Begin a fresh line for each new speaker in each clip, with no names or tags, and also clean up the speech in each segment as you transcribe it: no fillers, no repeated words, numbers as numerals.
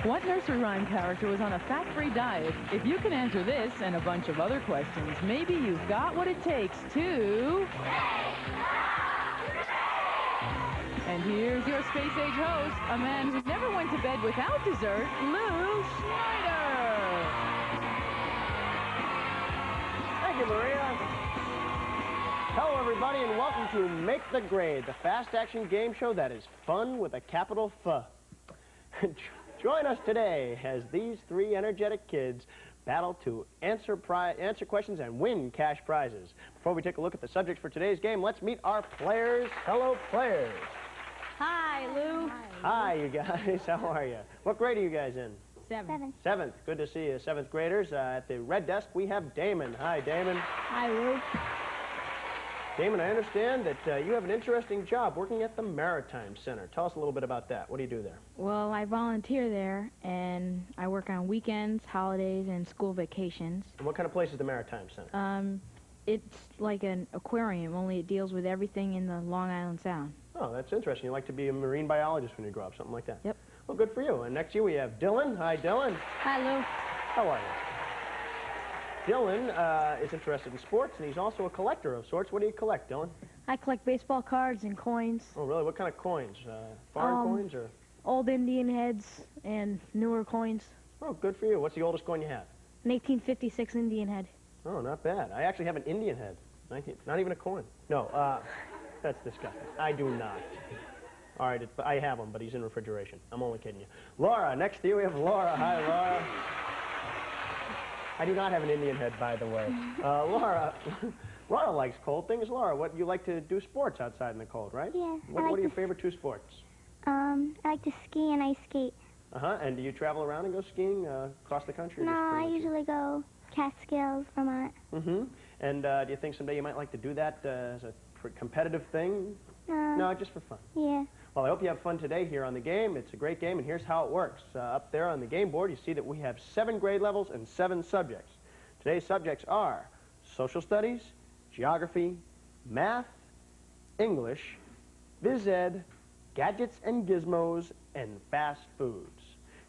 What nursery rhyme character was on a fat-free diet? If you can answer this and a bunch of other questions, maybe you've got what it takes to... And here's your Space Age host, a man who never went to bed without dessert, Lou Schneider.
Thank you, Maria. Hello, everybody, and welcome to Make the Grade, the fast-action game show that is fun with a capital F. Join us today as these three energetic kids battle to answer questions and win cash prizes. Before we take a look at the subjects for today's game, let's meet our players. Hello, players.
Hi, Lou.
Hi, you guys. How are you? What grade are you guys in?
Seventh.
Seventh. Good to see you, seventh graders. At the red desk, we have Damon. Hi, Damon.
Hi, Lou.
Damon, I understand that you have an interesting job working at the Maritime Center. Tell us a little bit about that. What do you do there?
Well, I volunteer there, and I work on weekends, holidays, and school vacations.
And what kind of place is the Maritime Center?
It's like an aquarium, only it deals with everything in the Long Island Sound.
Oh, that's interesting. You like to be a marine biologist when you grow up, something like that.
Yep.
Well, good for you. And next to you we have Dylan. Hi, Dylan.
Hi, Lou.
How are you? Dylan is interested in sports, and he's also a collector of sorts. What do you collect, Dylan?
I collect baseball cards and coins.
Oh, really? What kind of coins? Foreign coins or?
Old Indian heads and newer coins.
Oh, good for you. What's the oldest coin you have?
An 1856 Indian head.
Oh, not bad. I actually have an Indian head. Not even a coin. No, that's disgusting. I do not. All right, I have one, but he's in refrigeration. I'm only kidding you. Laura, next to you we have Laura. Hi, Laura. I do not have an Indian head, by the way. Laura likes cold things. Laura, you like to do sports outside in the cold, right?
Yeah.
What are your favorite two sports?
I like to ski and ice skate.
Uh-huh. And do you travel around and go skiing across the country?
No, I usually go Catskills, Vermont.
Mm-hmm. And do you think someday you might like to do that as a competitive thing? No, just for fun.
Yeah.
Well, I hope you have fun today here on the game. It's a great game, and here's how it works. Up there on the game board, you see that we have 7 grade levels and 7 subjects. Today's subjects are social studies, geography, math, English, phys ed, gadgets and gizmos, and fast foods.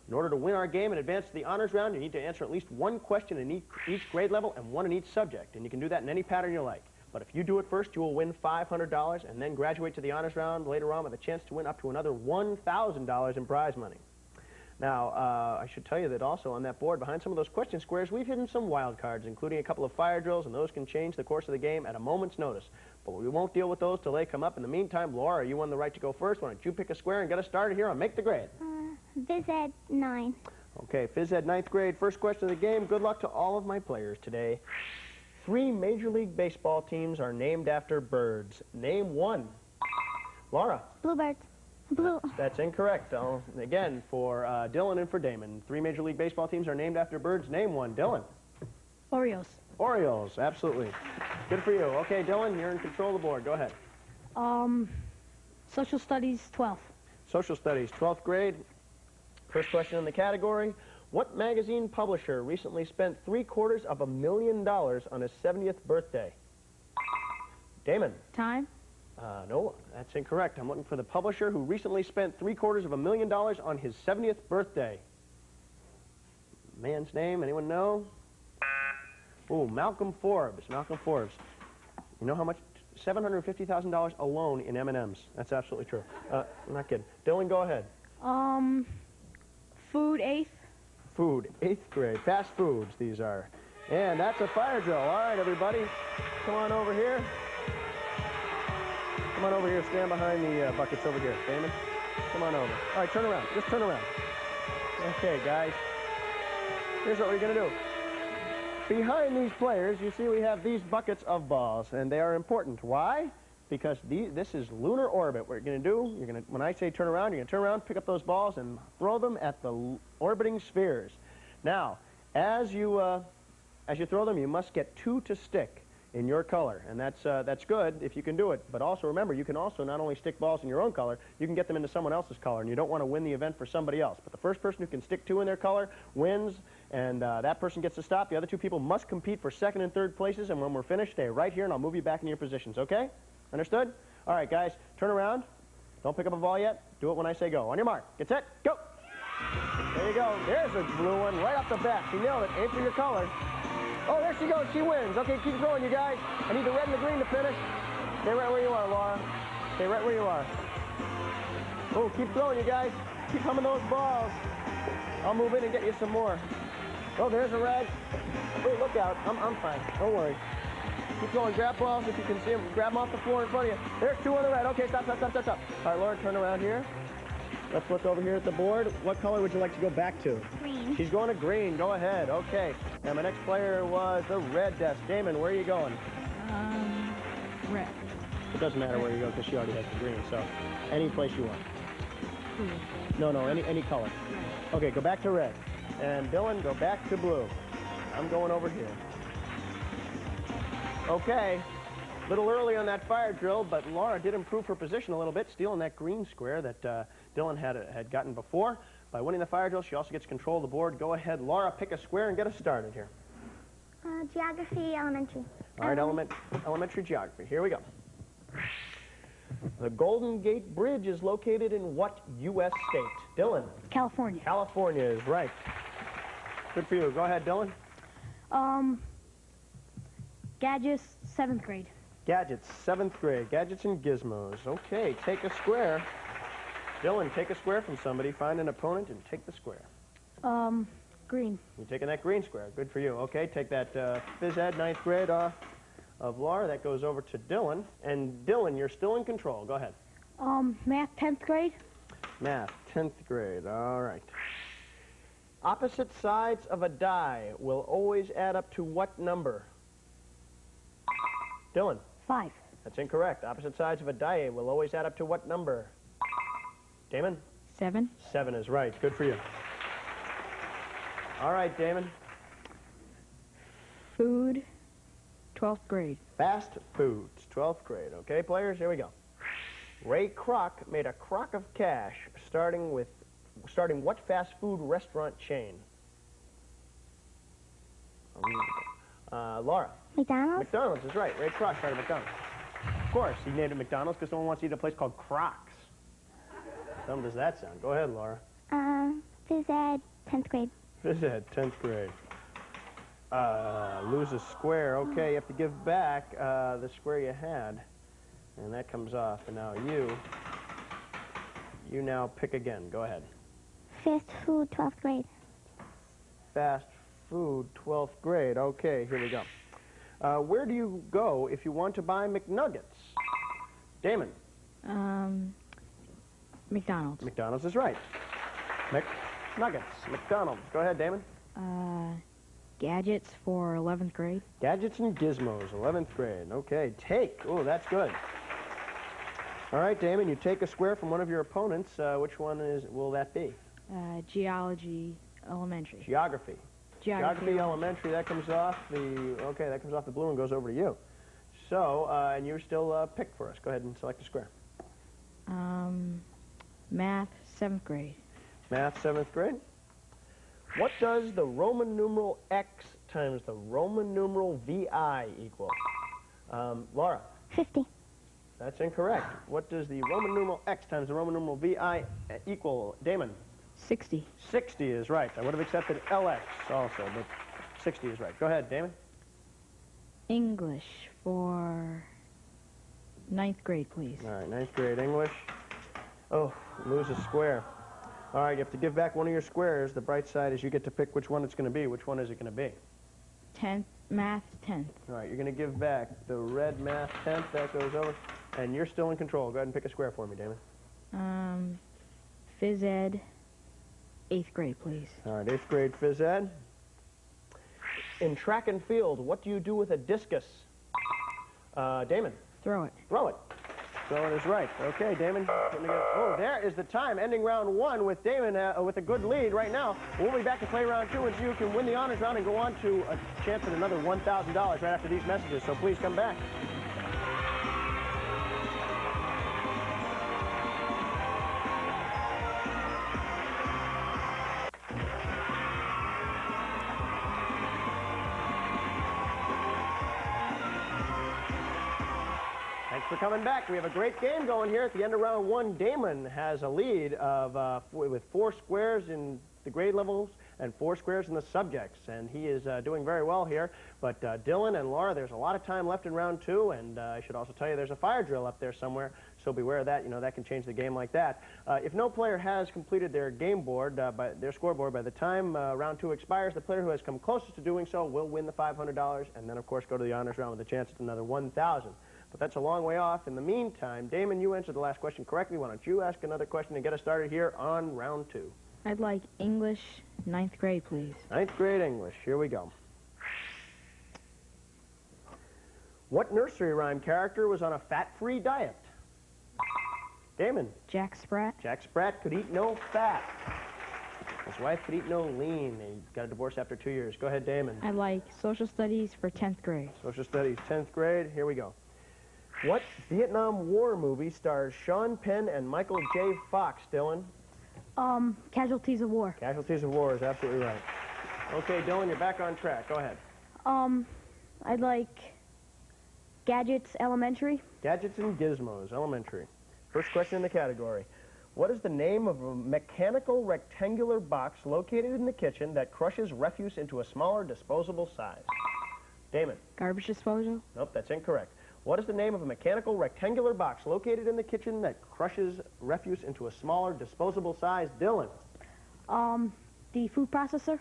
In order to win our game and advance to the honors round, you need to answer at least 1 question in each grade level and 1 in each subject, and you can do that in any pattern you like. But if you do it first, you will win $500 and then graduate to the honors round later on with a chance to win up to another $1,000 in prize money. Now, I should tell you that also on that board, behind some of those question squares, we've hidden some wild cards, including a couple of fire drills, and those can change the course of the game at a moment's notice. But we won't deal with those till they come up. In the meantime, Laura, you won the right to go first. Why don't you pick a square and get us started here on Make the Grade?
Phys ed 9.
Okay, phys ed 9th grade, first question of the game. Good luck to all of my players today. 3 Major League Baseball teams are named after birds. Name 1. Laura.
Bluebirds. Blue.
That's incorrect. Again, for Dylan and for Damon. 3 Major League Baseball teams are named after birds. Name 1. Dylan.
Orioles.
Orioles, absolutely. Good for you. Okay, Dylan, you're in control of the board. Go ahead.
Social studies 12th.
Social studies, 12th grade. First question in the category. What magazine publisher recently spent $750,000 on his 70th birthday? Damon.
Time.
No, that's incorrect. I'm looking for the publisher who recently spent $750,000 on his 70th birthday. Man's name, anyone know? Oh, Malcolm Forbes. Malcolm Forbes. You know how much? $750,000 alone in M&Ms. That's absolutely true. I'm not kidding. Dylan, go ahead.
Food 8th.
Food, 8th grade. Fast foods, these are. And that's a fire drill. All right, everybody. Come on over here. Come on over here. Stand behind the buckets over here. Damon, come on over. All right, turn around. Just turn around. Okay, guys. Here's what we're going to do. Behind these players, you see we have these buckets of balls, and they are important. Why? Because this is lunar orbit. What you're going to do, when I say turn around, you're going to turn around, pick up those balls, and throw them at the orbiting spheres. Now, as you throw them, you must get 2 to stick in your color, and that's good if you can do it. But also remember, you can also not only stick balls in your own color, you can get them into someone else's color, and you don't want to win the event for somebody else. But the first person who can stick 2 in their color wins, and that person gets to stop. The other 2 people must compete for 2nd and 3rd places, and when we're finished, stay right here, and I'll move you back in your positions, okay? Understood? All right, guys, turn around. Don't pick up a ball yet. Do it when I say go. On your mark, get set, go. There you go. There's a blue one right off the bat. She nailed it. Aim for your color. Oh, there she goes. She wins. Okay, keep throwing, you guys. I need the red and the green to finish. Stay right where you are, Laura. Stay right where you are. Oh, keep throwing, you guys. Keep humming those balls. I'll move in and get you some more. Oh, there's a red. Oh, look out. I'm fine. Don't worry. Keep going. Grab balls if you can see them. Grab them off the floor in front of you. There's two on the red. Okay, stop. All right, Laura, turn around here. Let's look over here at the board. What color would you like to go back to?
Green.
She's going to green. Go ahead. Okay. And my next player was the red desk. Damon, where are you going?
Red.
It doesn't matter where you go because she already has the green. So any place you want.
Blue.
No, any color. Okay, go back to red. And Dylan, go back to blue. I'm going over here. Okay. A little early on that fire drill, but Laura did improve her position a little bit, stealing that green square that Dylan had gotten before. By winning the fire drill, she also gets control of the board. Go ahead, Laura, pick a square and get us started here.
Geography, elementary.
All right, elementary geography. Here we go. The Golden Gate Bridge is located in what U.S. state? Dylan.
California.
California is right. Good for you. Go ahead, Dylan.
Gadgets, 7th grade.
Gadgets, 7th grade. Gadgets and gizmos. Okay, take a square. Dylan, take a square from somebody. Find an opponent and take the square.
Green.
You're taking that green square. Good for you. Okay, take that phys ed 9th grade off of Laura. That goes over to Dylan. And Dylan, you're still in control. Go ahead.
Math, 10th grade.
Math, 10th grade. All right. Opposite sides of a die will always add up to what number? Dylan.
5.
That's incorrect. Opposite sides of a die will always add up to what number? Damon?
7.
7 is right. Good for you. All right, Damon.
Food, 12th grade.
Fast foods, 12th grade. Okay, players, here we go. Ray Kroc made a crock of cash starting what fast food restaurant chain? Laura.
McDonald's.
McDonald's is right. Ray Kroc started McDonald's. Of course, he named it McDonald's because someone wants to eat at a place called Crocs. How does that sound? Go ahead, Laura.
Phys ed, 10th grade.
Phys ed, 10th grade. Lose a square. Okay, you have to give back the square you had. And that comes off. And now you now pick again. Go ahead.
Fast food, 12th grade.
Fast food, 12th grade. Okay, here we go. Where do you go if you want to buy McNuggets? Damon.
McDonald's.
McDonald's is right. McNuggets. McDonald's. Go ahead, Damon.
Gadgets for 11th grade.
Gadgets and gizmos, 11th grade. Okay, take. Oh, that's good. All right, Damon, you take a square from one of your opponents. Which one will that be?
Geology, elementary.
Geography. Geography elementary, that comes off the blue and goes over to you. So, and you're still picked for us. Go ahead and select a square.
Math, 7th grade.
Math, 7th grade. What does the Roman numeral X times the Roman numeral VI equal? Laura.
50.
That's incorrect. What does the Roman numeral X times the Roman numeral VI equal? Damon.
60.
60 is right. I would have accepted LX also, but 60 is right. Go ahead, Damon.
English for 9th grade, please.
All right, 9th grade English. Oh, lose a square. All right, you have to give back one of your squares. The bright side is you get to pick which one it's going to be. Which one is it going to be?
10th, math, 10th.
All right, you're going to give back the red math 10th. That goes over. And you're still in control. Go ahead and pick a square for me, Damon.
Phys ed, 8th grade, please.
All right, 8th grade phys ed. In track and field, what do you do with a discus? Damon.
Throw it.
Throw it. Throw it is right. Okay, Damon. Oh, there is the time, ending round 1 with Damon with a good lead right now. We'll be back to play round 2, and you can win the honors round and go on to a chance at another $1,000 right after these messages, so please come back. for coming back. We have a great game going here. At the end of round one, Damon has a lead of with 4 squares in the grade levels and 4 squares in the subjects, and he is doing very well here. But Dylan and Laura, there's a lot of time left in round 2, and I should also tell you there's a fire drill up there somewhere, so beware of that. You know, that can change the game like that. If no player has completed their game board, their scoreboard, by the time round 2 expires, the player who has come closest to doing so will win the $500, and then, of course, go to the honors round with a chance at another $1,000. But that's a long way off. In the meantime, Damon, you answered the last question correctly. Why don't you ask another question and get us started here on round 2?
I'd like English 9th grade, please.
9th grade English. Here we go. What nursery rhyme character was on a fat-free diet? Damon.
Jack Sprat.
Jack Sprat could eat no fat. His wife could eat no lean. He got a divorce after 2 years. Go ahead, Damon.
I'd like social studies for 10th grade.
Social studies, 10th grade. Here we go. What Vietnam War movie stars Sean Penn and Michael J. Fox, Dylan?
Casualties of War.
Casualties of War is absolutely right. Okay, Dylan, you're back on track. Go ahead.
I'd like Gadgets Elementary.
Gadgets and Gizmos, elementary. First question in the category. What is the name of a mechanical rectangular box located in the kitchen that crushes refuse into a smaller disposable size? Damon.
Garbage disposal.
Nope, that's incorrect. What is the name of a mechanical rectangular box located in the kitchen that crushes refuse into a smaller disposable size? Dylan.
The food processor.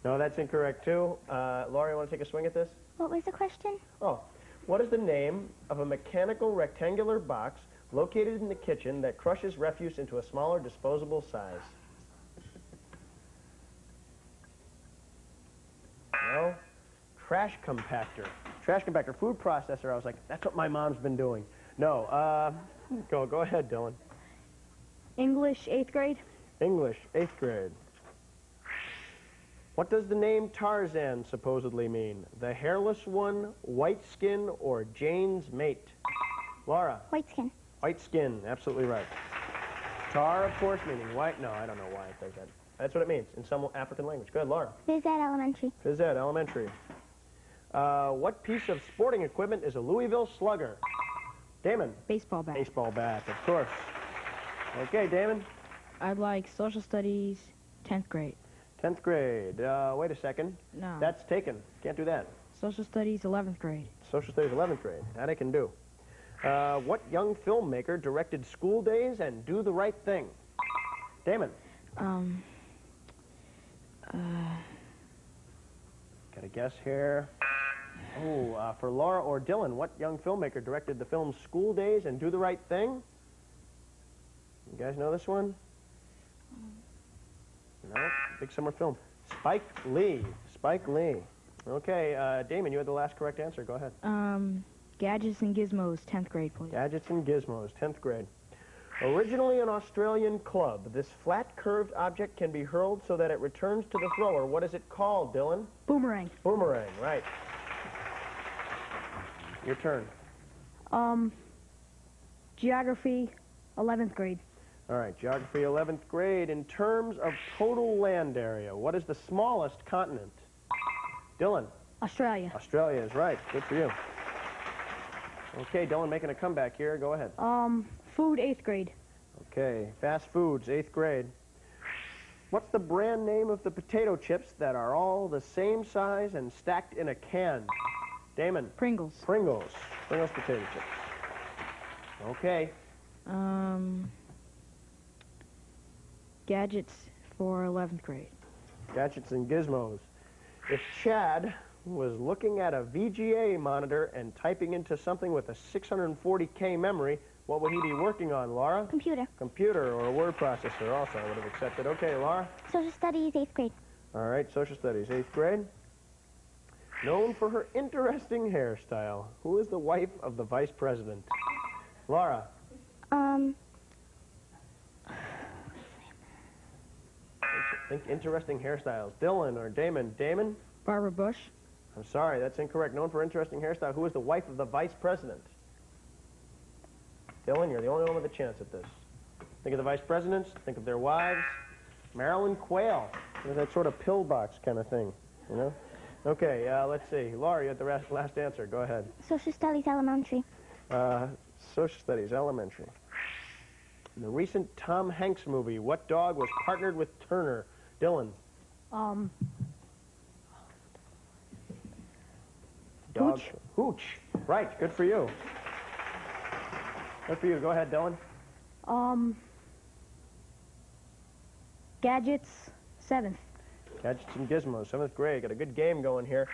No, that's incorrect too. Laura, you want to take a swing at this?
What was the question?
Oh, what is the name of a mechanical rectangular box located in the kitchen that crushes refuse into a smaller disposable size? No. Trash compactor. Trash compactor, food processor. I was like, that's what my mom's been doing. No, go ahead, Dylan.
English 8th grade.
English, 8th grade. What does the name Tarzan supposedly mean? The hairless one, white skin, or Jane's mate? Laura.
White skin.
White skin, absolutely right. Tar, of course, meaning white. No, I don't know why it says that. That's what it means in some African language. Go ahead, Laura.
Phys Ed Elementary.
Phys Ed, elementary. What piece of sporting equipment is a Louisville Slugger? Damon.
Baseball bat.
Baseball bat, of course. Okay, Damon.
I'd like social studies 10th grade.
10th grade. Wait a second.
No.
That's taken. Can't do that.
Social studies 11th grade.
Social studies 11th grade. That I can do. What young filmmaker directed School Days and Do the Right Thing? Damon. Got a guess here. Oh, for Laura or Dylan, what young filmmaker directed the films School Days and Do the Right Thing? You guys know this one? No? Big summer film. Spike Lee. Spike Lee. Okay, Damon, you had the last correct answer. Go ahead.
Gadgets and Gizmos 10th grade, please.
Gadgets and Gizmos, 10th grade. Originally an Australian club, this flat curved object can be hurled so that it returns to the thrower. What is it called, Dylan?
Boomerang.
Boomerang, right. Your turn.
Geography 11th grade.
All right, geography 11th grade. In terms of total land area, what is the smallest continent? Dylan.
Australia.
Australia is right. Good for you. Okay, Dylan making a comeback here. Go ahead.
Food 8th grade.
Okay, fast foods, 8th grade. What's the brand name of the potato chips that are all the same size and stacked in a can? Damon.
Pringles.
Pringles. Pringles potato chips. Okay.
Gadgets for 11th grade.
Gadgets and Gizmos. If Chad was looking at a VGA monitor and typing into something with a 640K memory, what would he be working on, Laura?
Computer.
Computer or a word processor also I would have accepted. Okay, Laura?
Social studies 8th grade.
All right, social studies, 8th grade. Known for her interesting hairstyle, who is the wife of the vice president? Laura? Think interesting hairstyles. Dylan or Damon? Damon?
Barbara Bush.
I'm sorry, that's incorrect. Known for interesting hairstyle, who is the wife of the vice president? Dylan, you're the only one with a chance at this. Think of the vice presidents, think of their wives. Marilyn Quayle. That sort of pillbox kind of thing, you know? Okay, let's see. Laura, you had the last answer. Go ahead.
Social studies elementary.
Social studies, elementary. In the recent Tom Hanks movie, what dog was partnered with Turner? Dylan. Dog.
Hooch.
Hooch. Right, good for you. Good for you. Go ahead, Dylan.
Gadgets, 7th.
Gadgets and Gizmos, 7th grade. Got a good game going here.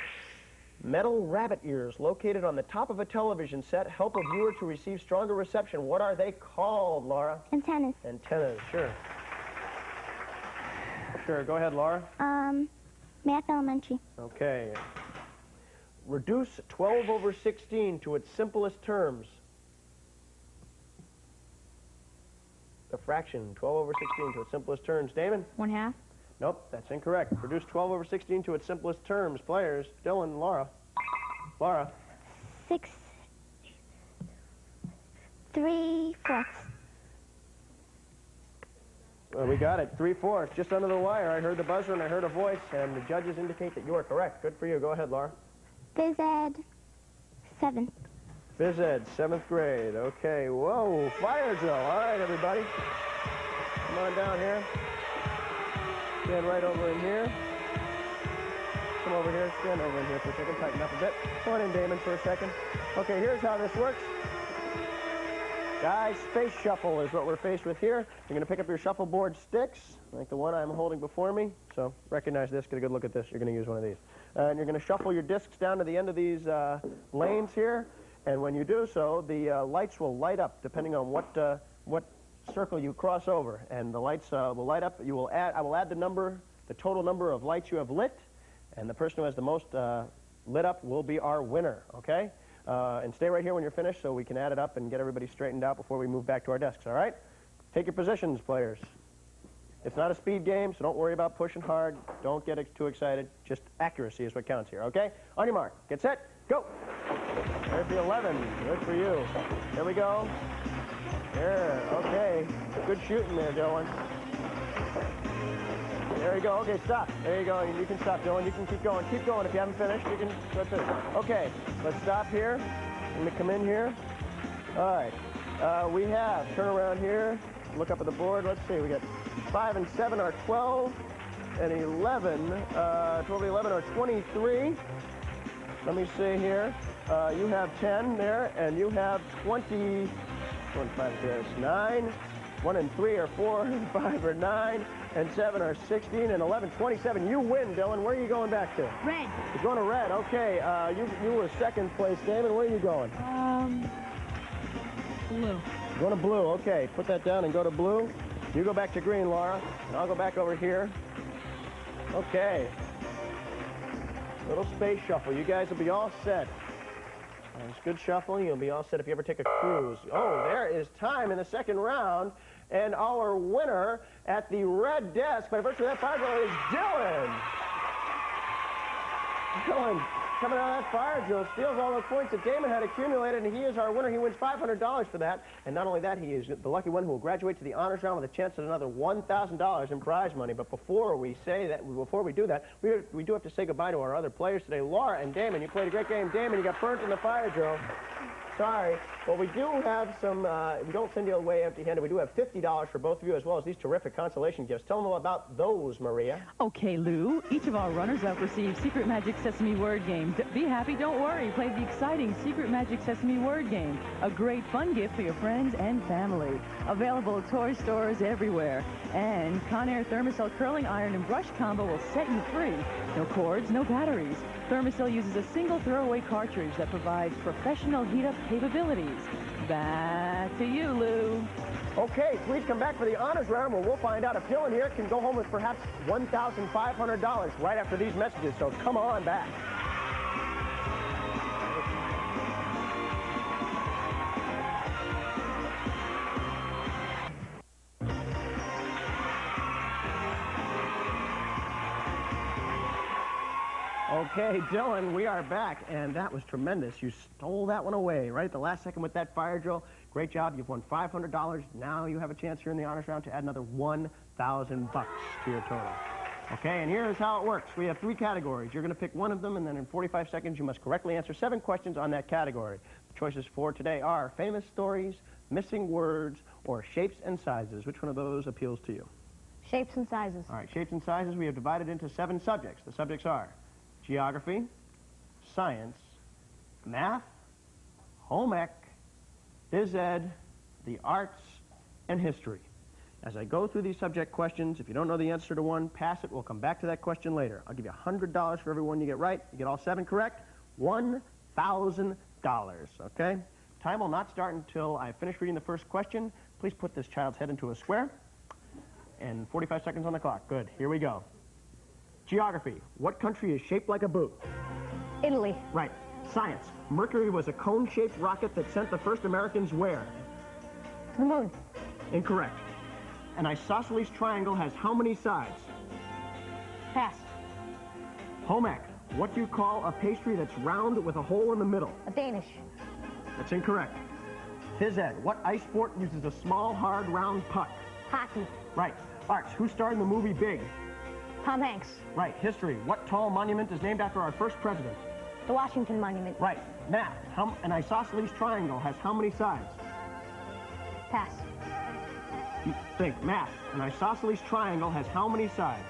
Metal rabbit ears located on the top of a television set help a viewer to receive stronger reception. What are they called, Laura?
Antennas.
Antennas, sure. Sure, go ahead, Laura.
Math elementary.
Okay. Reduce 12 over 16 to its simplest terms. The fraction, 12 over 16 to its simplest terms. Damon?
1/2.
Nope, that's incorrect. Reduce 12 over 16 to its simplest terms. Players, Dylan, Laura. Laura.
6 3/4.
Well, we got it. 3/4, just under the wire. I heard the buzzer and I heard a voice, and the judges indicate that you are correct. Good for you. Go ahead, Laura.
Phys ed, 7.
Phys ed, 7th grade. Okay, whoa, fire drill. All right, everybody. Come on down here. Stand right over in here. Come over here. Stand over in here for a second. Tighten up a bit. Come on in, Damon, for a second. Okay, here's how this works. Guys, space shuffle is what we're faced with here. You're going to pick up your shuffleboard sticks, like the one I'm holding before me. So recognize this. Get a good look at this. You're going to use one of these. And you're going to shuffle your discs down to the end of these lanes here. And when you do so, the lights will light up depending on what circle you cross over. And the lights will light up. I will add the total number of lights you have lit. And the person who has the most lit up will be our winner, okay? And stay right here when you're finished so we can add it up and get everybody straightened out before we move back to our desks, all right? Take your positions, players. It's not a speed game, so don't worry about pushing hard. Don't get too excited. Just accuracy is what counts here, okay? On your mark. Get set. Go. There's the 11. Good for you. There we go. There. Okay. Good shooting there, Dylan. There you go. Okay, stop. There you go. You can stop, Dylan. You can keep going. Keep going. If you haven't finished, you can go finish. Okay. Let's stop here. Let me come in here. All right. We have, turn around here. Look up at the board. Let's see. We got 5 and 7 are 12. And 11, 12 and 11 are 23. Let me see here. You have 10 there, and you have 20. 1, 5, 6, 9. 1 and 3 are 4, and 5 are 9, and 7 are 16, and 11, 27. You win, Dylan. Where are you going back to?
Red.
You're going to red. Okay. You were second place, Damon. Where are you going?
Blue.
Going to blue. Okay. Put that down and go to blue. You go back to green, Laura, and I'll go back over here. Okay. Little space shuffle. You guys will be all set. It's good shuffling. You'll be all set if you ever take a cruise. Oh, there is time in the second round. And our winner at the red desk by virtue of that fire drill is Dylan. Dylan, coming out of that fire drill, steals all the points that Damon had accumulated, and he is our winner. He wins $500 for that. And not only that, he is the lucky one who will graduate to the honors round with a chance at another $1,000 in prize money. But before we do that, we do have to say goodbye to our other players today. Laura and Damon, you played a great game. Damon, you got burnt in the fire drill. Sorry, but we do have some, we don't send you away empty-handed. We do have $50 for both of you, as well as these terrific consolation gifts. Tell them about those, Maria.
Okay, Lou. Each of our runners-up receives Secret Magic Sesame Word Game. Be happy, don't worry. Play the exciting Secret Magic Sesame Word Game. A great fun gift for your friends and family. Available at toy stores everywhere. And Conair Thermacell Curling Iron and Brush Combo will set you free. No cords, no batteries. Thermacell uses a single throwaway cartridge that provides professional heat-up capabilities. Back to you, Lou.
Okay, please come back for the honors round where we'll find out if Dylan here can go home with perhaps $1,500 right after these messages, so come on back. Okay, Dylan, we are back, and that was tremendous. You stole that one away right at the last second with that fire drill. Great job. You've won $500. Now you have a chance here in the honors round to add another $1,000 to your total. Okay, and here's how it works. We have 3 categories. You're going to pick one of them, and then in 45 seconds, you must correctly answer 7 questions on that category. choices for today are famous stories, missing words, or shapes and sizes. Which one of those appeals to you?
Shapes and sizes.
All right, shapes and sizes we have divided into 7 subjects. The subjects are geography, science, math, home ec, phys ed, the arts, and history. As I go through these subject questions, if you don't know the answer to one, pass it. We'll come back to that question later. I'll give you $100 for every one you get right. You get all 7 correct, $1,000, okay? Time will not start until I finish reading the first question. Please put this child's head into a square. And 45 seconds on the clock. Good, here we go. Geography. What country is shaped like a boot?
Italy.
Right. Science. Mercury was a cone-shaped rocket that sent the first Americans where?
The moon.
Incorrect. An isosceles triangle has how many sides?
Pass.
Home ec. What do you call a pastry that's round with a hole in the middle?
A Danish.
That's incorrect. Phys ed. What ice sport uses a small, hard, round puck?
Hockey.
Right. Arts. Who starred in the movie Big?
Tom Hanks.
Right. History. What tall monument is named after our first president?
The Washington Monument.
Right. Math. An isosceles triangle has how many sides?
Pass.
Think. Math. An isosceles triangle has how many sides?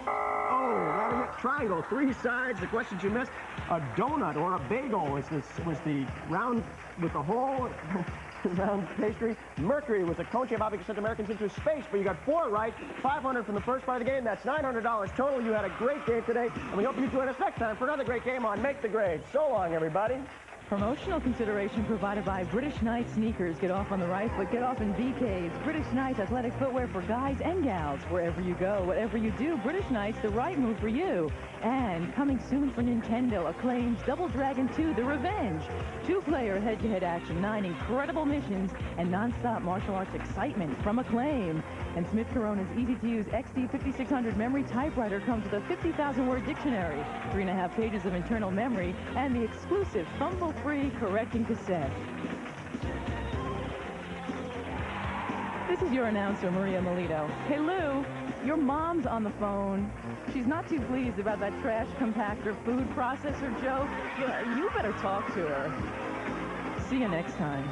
Oh, triangle. 3 sides. The questions you missed. A donut or a bagel was the round with the hole. Round pastry. Mercury was a cone-shaped object that sent Americans into space, but you got 4 right. 500 from the first part of the game. That's $900 total. You had a great game today, and we hope you join us next time for another great game on Make the Grade. So long, everybody.
Promotional consideration provided by British Knight Sneakers. Get off on the right foot, get off in BK's. British Knight athletic footwear for guys and gals. Wherever you go, whatever you do, British Knight's the right move for you. And coming soon for Nintendo, Acclaim's Double Dragon 2, The Revenge. 2-player head-to-head action, 9 incredible missions, and non-stop martial arts excitement from Acclaim. And Smith Corona's easy-to-use XD 5600 memory typewriter comes with a 50,000-word dictionary, 3.5 pages of internal memory, and the exclusive fumble-free correcting cassette. This is your announcer, Maria Melito. Hey, Lou, your mom's on the phone. She's not too pleased about that trash compactor food processor joke. You better talk to her. See you next time.